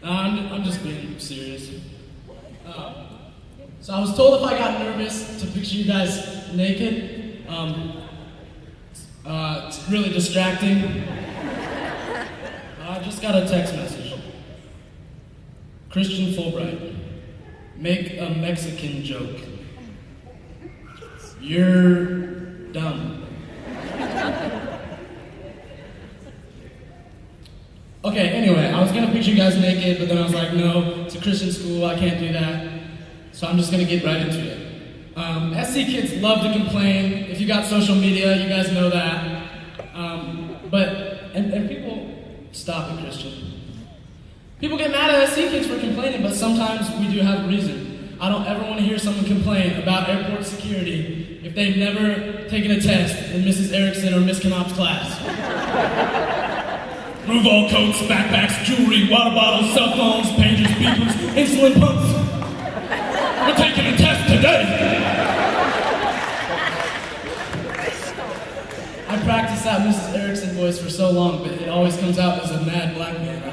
I'm just being serious. So I was told if I got nervous to picture you guys naked. It's really distracting. I just got a text message. Christian Fulbright, make a Mexican joke. You're dumb. Okay, anyway, I was gonna picture you guys naked, but then I was like, no, it's a Christian school, I can't do that. So I'm just gonna get right into it. SC kids love to complain. If you got social media, you guys know that. And people, stop it, Christian. People get mad at SC kids for complaining, but sometimes we do have a reason. I don't ever want to hear someone complain about airport security if they've never taken a test in Mrs. Erickson or Miss Knopf's class. Remove all coats, backpacks, jewelry, water bottles, cell phones, pagers, beepers, insulin pumps. We're taking a test today. I practiced that Mrs. Erickson voice for so long, but it always comes out as a mad black man. I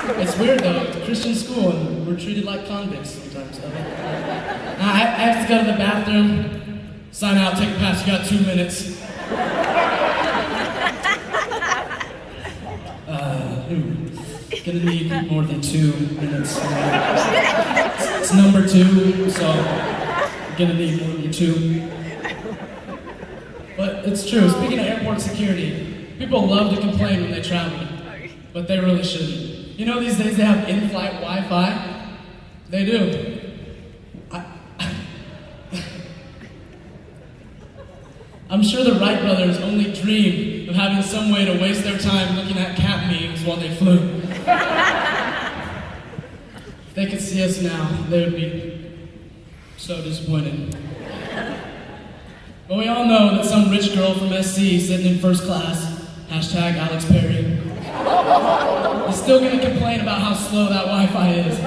don't know. It's weird though, it's a Christian school and we're treated like convicts sometimes. I have to go to the bathroom, sign out, take a pass, you got 2 minutes. Gonna need more than 2 minutes. It's number 2, so I'm gonna need more than 2. But it's true, speaking of airport security, people love to complain when they travel, but they really shouldn't. You know these days they have in-flight Wi-Fi? They do. I'm sure the Wright brothers only dreamed of having some way to waste their time looking at cat memes while they flew. If they could see us now, they would be so disappointed. But we all know that some rich girl from SC sitting in first class, hashtag Alex Perry, is still gonna complain about how slow that Wi-Fi is.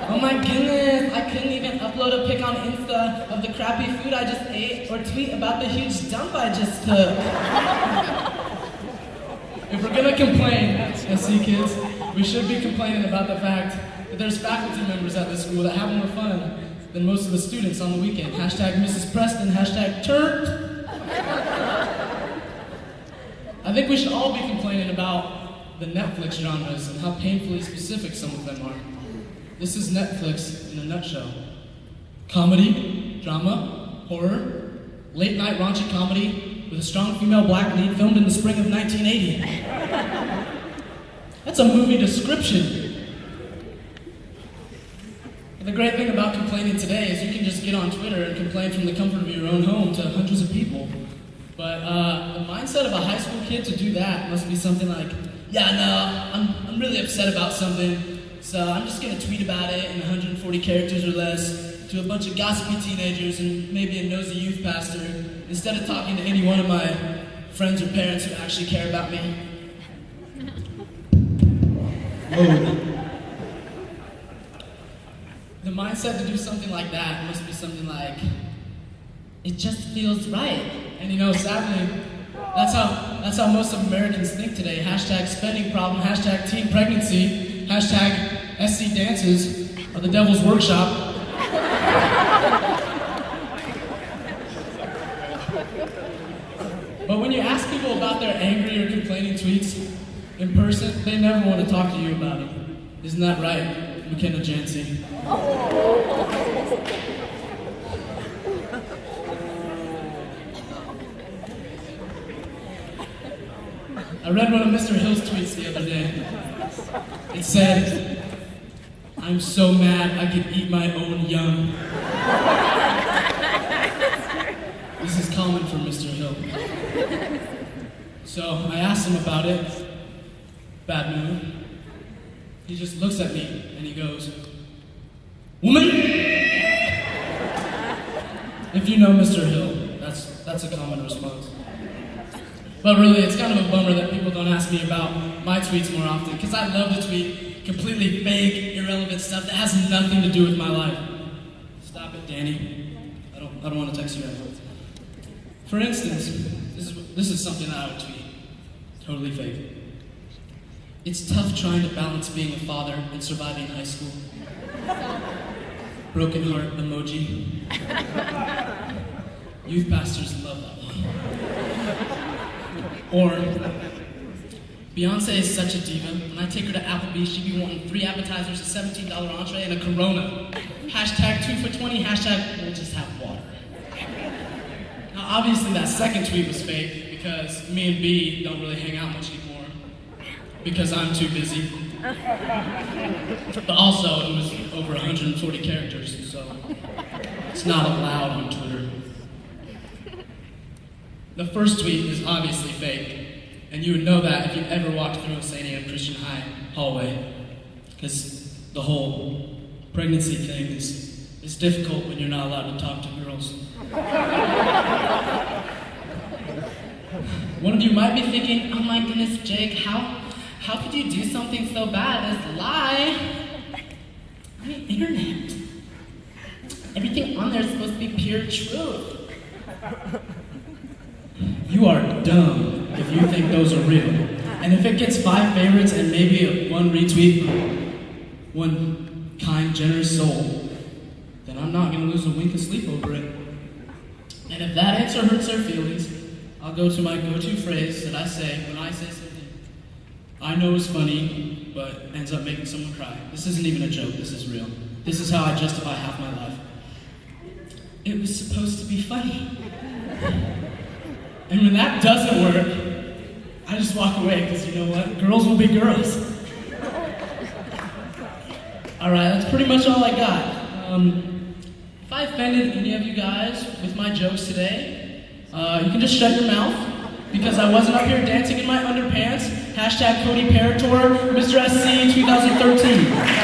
Oh my goodness, I couldn't even upload a pic on Insta of the crappy food I just ate or tweet about the huge dump I just took. If we're gonna complain, SC kids, we should be complaining about the fact that there's faculty members at this school that have more fun than most of the students on the weekend. Hashtag Mrs. Preston, hashtag turnt. I think we should all be complaining about the Netflix genres and how painfully specific some of them are. This is Netflix in a nutshell. Comedy, drama, horror, late night raunchy comedy with a strong female black lead filmed in the spring of 1980. That's a movie description. But the great thing about complaining today is you can just get on Twitter and complain from the comfort of your own home to hundreds of people. But the mindset of a high school kid to do that must be something like, yeah, no, I'm really upset about something, so I'm just gonna tweet about it in 140 characters or less to a bunch of gossipy teenagers and maybe a nosy youth pastor, instead of talking to any one of my friends or parents who actually care about me. Whoa. The mindset to do something like that must be something like, it just feels right. And you know, sadly, that's how most of Americans think today. Hashtag spending problem, hashtag teen pregnancy, hashtag SC dances are the devil's workshop. But when you ask people about their angry or complaining tweets in person, they never want to talk to you about it. Isn't that right, McKenna Jancy? I read one of Mr. Hill's tweets the other day. It said, "I'm so mad I could eat my own young." This is common for Mr. Hill. So I asked him about it. Bad mood. He just looks at me and he goes, "Woman!" If you know Mr. Hill, that's a common response. But really, it's kind of a bummer that people don't ask me about my tweets more often, because I love to tweet completely vague, irrelevant stuff that has nothing to do with my life. Stop it, Danny. I I don't want to text you guys. For instance, this is something that I would tweet. Totally fake. It's tough trying to balance being a father and surviving high school. Broken heart emoji. Youth pastors love that one. Or, Beyonce is such a diva. When I take her to Applebee's, she'd be wanting 3 appetizers, a $17 entree, and a Corona. Hashtag 2 for $20, hashtag we'll just have water. Now, obviously that second tweet was fake because me and B don't really hang out much anymore because I'm too busy. But also, it was over 140 characters, so it's not allowed on Twitter. The first tweet is obviously fake. And you would know that if you ever walked through a St. Anne Christian High hallway, because the whole pregnancy thing is difficult when you're not allowed to talk to girls. One of you might be thinking, oh my goodness, Jake, how could you do something so bad as lie? I mean, internet. Everything on there is supposed to be pure truth. You are dumb if you think those are real. And if it gets 5 favorites and maybe 1 retweet from one kind, generous soul, then I'm not going to lose a wink of sleep over it. And if that answer hurts their feelings, I'll go to my go-to phrase that I say when I say something I know is funny, but ends up making someone cry. This isn't even a joke, this is real. This is how I justify half my life. It was supposed to be funny. And when that doesn't work, I just walk away, because you know what? Girls will be girls. Alright, that's pretty much all I got. If I offended any of you guys with my jokes today, you can just shut your mouth, because I wasn't up here dancing in my underpants. Hashtag Cody Parator, Mr. SC 2013.